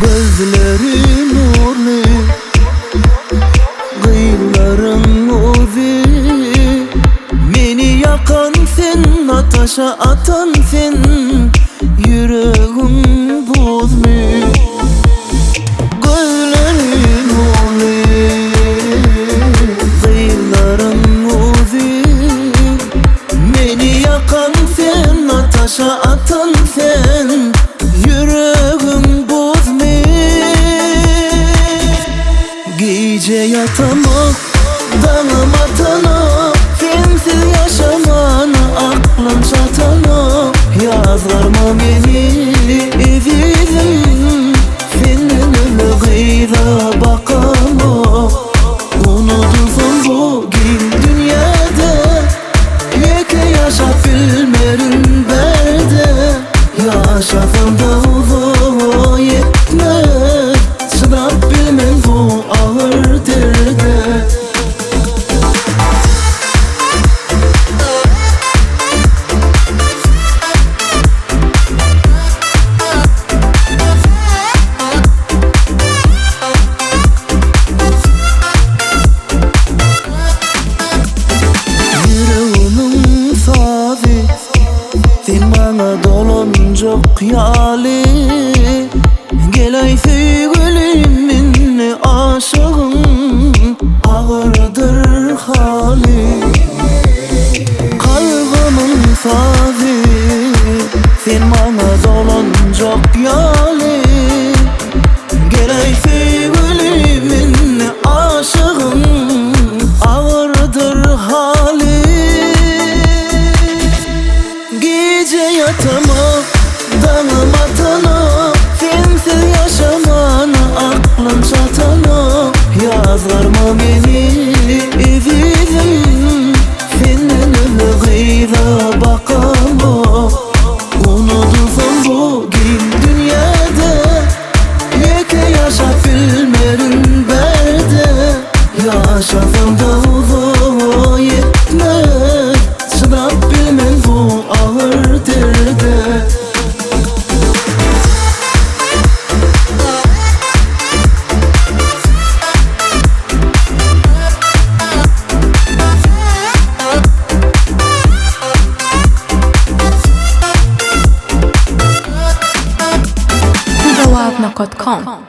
Gözleri nurlu, kıyıların uzi. Meni yakan sen, ateşe atan sen, yüreğim buzlu. Gözleri nurlu, kıyıların uzi. Meni yakan sen, ateşe atan sen, yüreğim buzlu. Gece yatamam, danım atana, sensiz yaşamana aklım çatana. Yazlarma beni ezizim, senin ılgıyla bakama. Unutursun bu gün dünyada, yeke yaşap bilmerim berde. Yaşasam da uzun yetmez, çınap bilmem bu ağır derde. Yüreğimin sazi, sen bana dolancak yali. Gelay sevgilimin aşığım, ağırdır hali. Kalbimin sazi, sen bana dolancak yali. Gelay sevgilimin aşığım, ağırdır hali. Gece yatamam, danım atana, sensiz yaşamana aklım çatana. Yazlarma beni ezizim, senin ılgıyla bakama. Unutursun bu gün dünyada, yeke yaşap bilmerim berde. Yaşasam da uzun yetmez, çınap bilmem bu ağır derde. Dawab.com